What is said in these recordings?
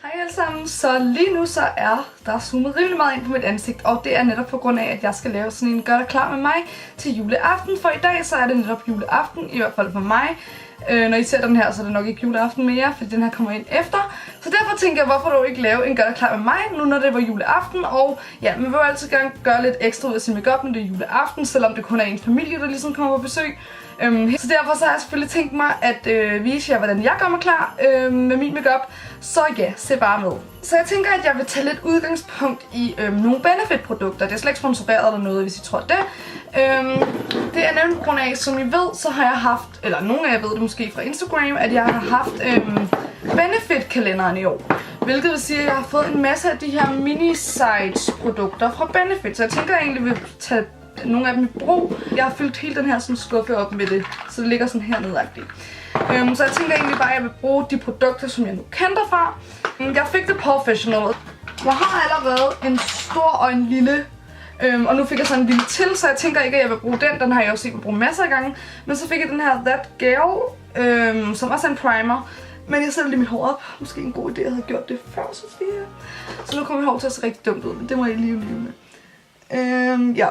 Hej alle sammen, så lige nu så er der zoomet rimelig meget ind på mit ansigt, og det er netop på grund af, at jeg skal lave sådan en gør dig klar med mig til juleaften, for i dag så er det netop juleaften, i hvert fald for mig. Når I ser den her, så er det nok ikke juleaften mere, fordi den her kommer ind efter. Så derfor tænker jeg, hvorfor dog ikke lave en gør dig klar med mig, nu når det var juleaften. Og ja, man vil jo altid gerne gøre lidt ekstra ud af sin makeup, når det er juleaften, selvom det kun er en familie, der ligesom kommer på besøg. Så derfor så har jeg selvfølgelig tænkt mig at vise jer, hvordan jeg gør mig klar med min makeup. Så ja, se bare med. Så jeg tænker, at jeg vil tage lidt udgangspunkt i nogle Benefit-produkter. Det er slet ikke sponsoreret eller noget, hvis I tror det. Det er nemlig på grund af, som I ved, så har jeg haft, eller nogle af jer ved det måske fra Instagram, at jeg har haft Benefit-kalenderen i år. Hvilket vil sige, at jeg har fået en masse af de her mini-sites-produkter fra Benefit. Så jeg tænker, at jeg egentlig vil tage nogle af dem i brug. Jeg har fyldt hele den her sådan skuffe op med det, så det ligger sådan hernede-agtigt. Så jeg tænker egentlig bare, at jeg vil bruge de produkter, som jeg nu kender fra. Jeg fik det Professional. Jeg har allerede en stor og en lille, og nu fik jeg sådan en lille til, så jeg tænker ikke, at jeg vil bruge den. Den har jeg også set mig bruge masser af gange. Men så fik jeg den her That Girl, som også er en primer. Men jeg sætter lige mit hår op. Måske en god idé, at jeg havde gjort det før, Sofia. Så nu kommer mit hår til at se rigtig dumt ud, men det må jeg lige leve med. Ja.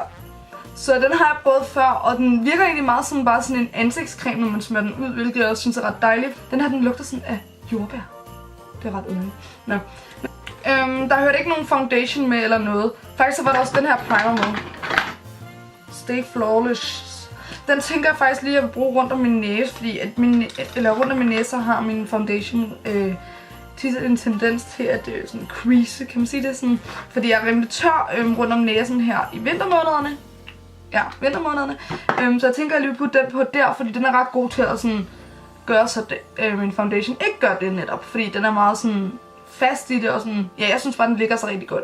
Så den har jeg prøvet før, og den virker egentlig meget som bare sådan en ansigtscreme, når man smører den ud, hvilket jeg også synes er ret dejligt. Den her, den lugter sådan af jordbær. Det er ret underligt. Nå. Der hørte ikke nogen foundation med eller noget. Faktisk så var der også den her primer med. Stay Flawless. Den tænker jeg faktisk lige at vil bruge rundt om min næse, fordi at rundt om min næse har min foundation en tendens til at sådan crease, kan man sige det sådan. Fordi jeg er rimelig tør rundt om næsen her i vintermånederne. Ja, vintermånederne. Så jeg tænker, at jeg lige vil putte den på der, fordi den er ret god til at sådan gøre, så min foundation ikke gør det netop. Fordi den er meget sådan fast i det, og sådan, ja, jeg synes bare, den ligger så rigtig godt.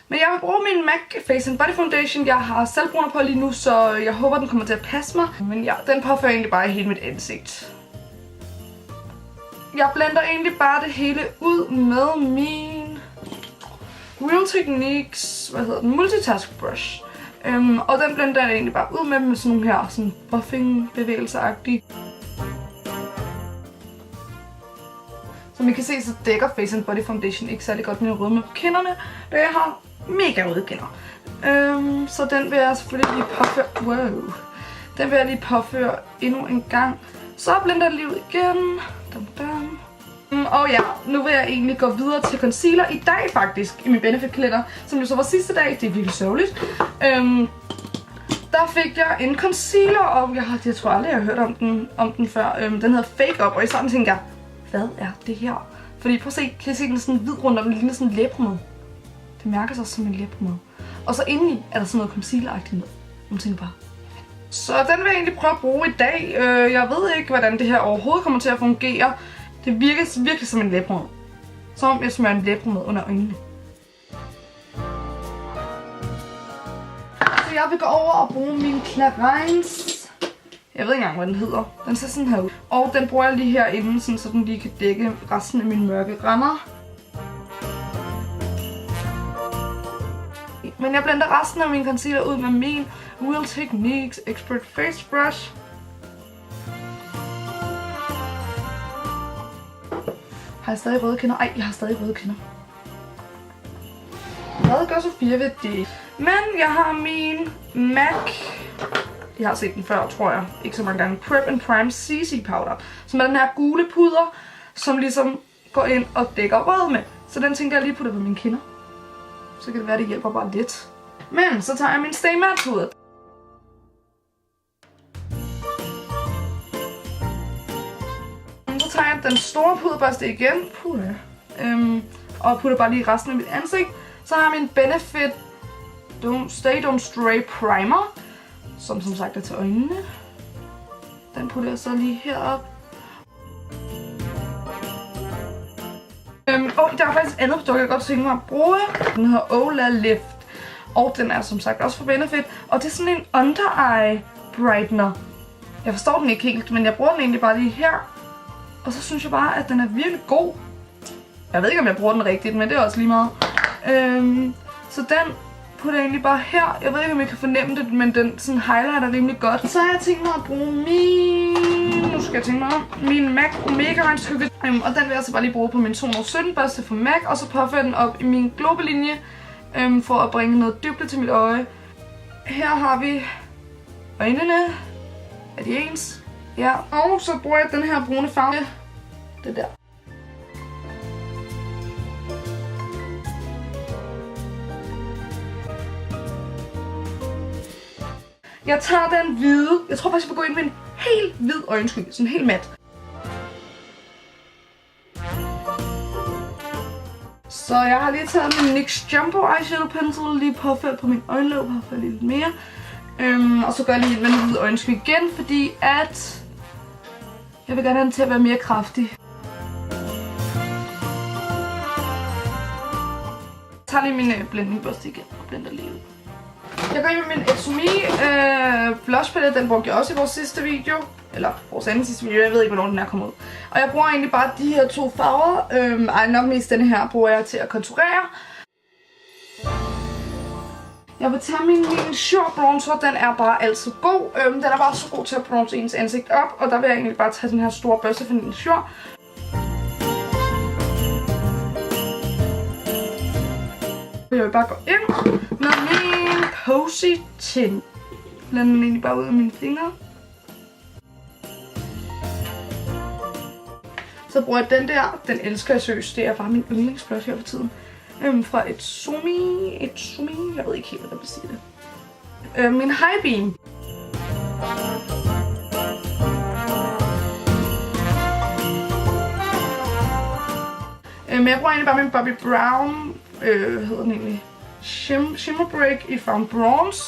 Men jeg vil bruge min MAC Face & Body Foundation. Jeg har selv bruner på lige nu, så jeg håber, den kommer til at passe mig. Men ja, den påfører egentlig bare hele mit ansigt. Jeg blender egentlig bare det hele ud med min Real Techniques, Multitask Brush. Og den blender jeg egentlig bare ud med sådan nogle her sådan buffing bevægelser-agtige. Som I kan se, så dækker Face & Body Foundation ikke særlig godt med rødme på kinderne, da jeg har mega røde kinder. Så den vil jeg selvfølgelig lige påføre. Wow. Den vil jeg lige påføre endnu en gang. Så blender jeg lige ud igen. Dum, dum. Og ja, nu vil jeg egentlig gå videre til concealer i dag faktisk, i min Benefit-kalender, som jo så var sidste dag. Det er virkelig sørgeligt. Der fik jeg en concealer, og jeg tror aldrig, jeg har hørt om den før. Den hedder Fake Up, og i starten tænkte jeg, hvad er det her? Fordi prøv at se, kan I se, den er sådan hvid rundt om, den ligner sådan en læbepomade. Det mærker sig som en læbepomade. Og så indeni er der sådan noget concealer-agtigt noget. Nu tænker bare. Så den vil jeg egentlig prøve at bruge i dag. Jeg ved ikke, hvordan det her overhovedet kommer til at fungere. Det virker virkelig som en læbepomade. Som om jeg smører en læbepomade under øjnene. Så jeg vil gå over og bruge min Clarins. Jeg ved ikke engang, hvad den hedder. Den ser sådan her ud. Og den bruger jeg lige herinde, sådan, så den lige kan dække resten af mine mørke render. Men jeg blender resten af min concealer ud med min Real Techniques Expert Face Brush. Har jeg stadig røde kinder? Ej, jeg har stadig røde kinder. Hvad gør Sofia ved det? Men jeg har min MAC. Jeg har set den før, tror jeg. Ikke så mange gange. Prep & Prime CC Powder. Som er den her gule puder, som ligesom går ind og dækker rød med. Så den tænker jeg lige putte på mine kinder. Så kan det være, det hjælper bare lidt. Men så tager jeg min Stay Matte puder. Så tager jeg den store puderbørste igen. Og putter bare lige resten af mit ansigt. Så har jeg min Benefit Stay Don't Stray Primer. Som sagt er til øjnene. Den putter jeg så lige herop. Der er faktisk et andet produkt, jeg godt tænker mig at bruge. Den hedder Ola Lift. Og den er som sagt også fra Benefit. Og det er sådan en under eye brightener. Jeg forstår den ikke helt, men jeg bruger den egentlig bare lige her. Og så synes jeg bare, at den er virkelig god. Jeg ved ikke, om jeg bruger den rigtigt, men det er også lige meget. Så den putter jeg egentlig bare her. Jeg ved ikke, om jeg kan fornemme det, men den sådan highlighter rimelig godt. Så har jeg tænkt mig at bruge min nu skal jeg tænke mig om, min MAC Omega øjenskygge. Og den vil jeg så bare lige bruge på min 217 børste fra MAC, og så påføre den op i min globelinje, for at bringe noget dybde til mit øje. Her har vi øjnene. Er de ens? Ja, og så bruger jeg den her brune farve. Det der. Jeg tager den hvide. Jeg tror faktisk, jeg vil gå ind med en helt hvid øjenskygge. Sådan helt mat. Så jeg har lige taget min NYX Jumbo Eyeshadow Pencil. Lige påført på min øjenlåg. Påført lidt mere. Og så gør jeg lige en hvid øjenskygge igen. Fordi at jeg vil gerne have den til at være mere kraftig. Jeg tager lige min blendingbørste igen og blender lige ud. Jeg går ind med min Etsumi blush palette, den brugte jeg også i vores sidste video. Eller vores anden sidste video, jeg ved ikke hvornår den er kommet ud. Og jeg bruger egentlig bare de her to farver. Nok mest denne her bruger jeg til at konturere. Jeg vil tage min Shore bronzer, den er bare altid god. Den er bare så god til at bronze ens ansigt op. Og der vil jeg egentlig bare tage den her store børste fra min Shore. Jeg vil bare gå ind med min Posy Tint. Blender den egentlig bare ud af mine fingre. Så bruger jeg den der. Den elsker jeg seriøst. Det er bare min yndlingsblush her for tiden. Fra Etsumi. Jeg ved ikke helt, hvad der vil sige det. Min High Beam. Men jeg bruger egentlig bare min Bobbi Brown. Hvad hedder den egentlig? Shimmer Break i farven Bronze.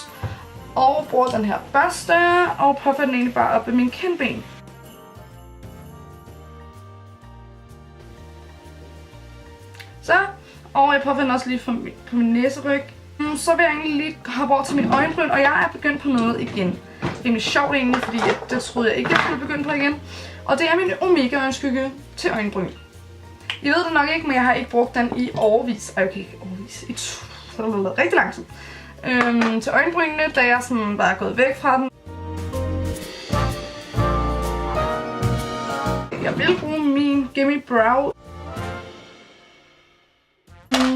Og bruger den her børste. Og påfører den egentlig bare op ved min kindben. Så. Og jeg påfører den også lige på min næseryg. Så vil jeg egentlig lige hoppe over til min øjenbryn. Og jeg er begyndt på noget igen. Det er rimelig sjovt egentlig, fordi det troede jeg ikke, jeg skulle begynde på igen. Og det er min Omega øjenskygge til øjenbryn. I ved det nok ikke, men jeg har ikke brugt den i årevis. Okay, ikke årevis. Så det har været rigtig lang tid. Til øjenbrynene, da jeg sådan bare er gået væk fra den. Jeg vil bruge min Gimme Brow.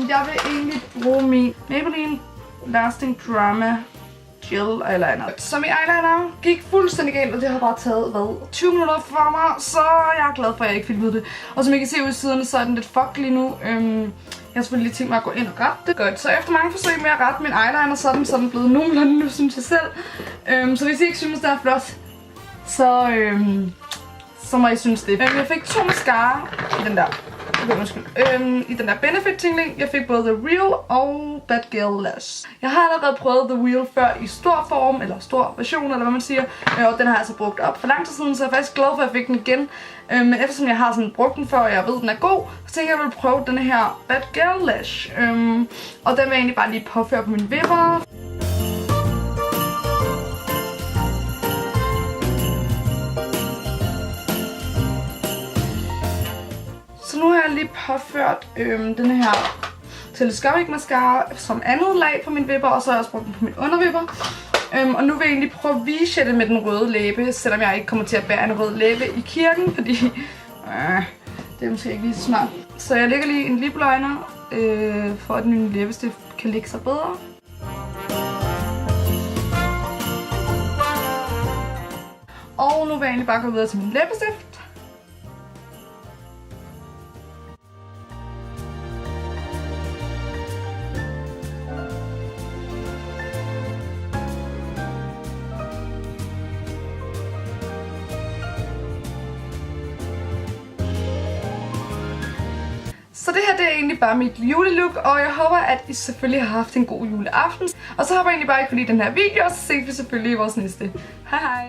Jeg vil egentlig bruge min Maybelline Lasting Drama Gel Eyeliner. Så min eyeliner gik fuldstændig galt, og det har bare taget, 20 minutter for mig, så jeg er glad for, at jeg ikke filmede det. Og som I kan se ude i siden, så er den lidt fucked lige nu. Jeg har selvfølgelig lige tænkt mig at gå ind og rette det. Godt, så efter mange forsøg med at rette min eyeliner, så er den blevet nogenlunde nu, synes jeg selv. Så hvis I ikke synes, det er flot, så må I synes det. Jeg fik 2 mascara i den der. I den der Benefit tingling. Jeg fik både The Real og Bad Girl Lash. Jeg har allerede prøvet The Real før i stor form, eller stor version, eller hvad man siger. Og den har jeg altså brugt op for lang tid siden, så jeg er faktisk glad for, at jeg fik den igen. Men eftersom jeg har sådan brugt den før, og jeg ved, at den er god, så tænker jeg, at jeg vil prøve den her Bad Girl Lash. Og den vil jeg egentlig bare lige påføre på mine vipper. Så nu har jeg lige påført den her Telescopic Mascara som andet lag på mine vipper, og så har jeg også brugt den på mine undervipper. Og nu vil jeg egentlig prøve at vise med den røde læbe, selvom jeg ikke kommer til at bære en rød læbe i kirken, fordi det er måske ikke lige så smart. Så jeg lægger lige en lip liner, for at min læbestift kan lægge sig bedre. Og nu vil jeg egentlig bare gå videre til min læbestift. Så det her, det er egentlig bare mit julelook, og jeg håber, at I selvfølgelig har haft en god juleaften. Og så håber jeg egentlig bare, at I kunne lide den her video, og så ses vi selvfølgelig i vores næste. Hej hej!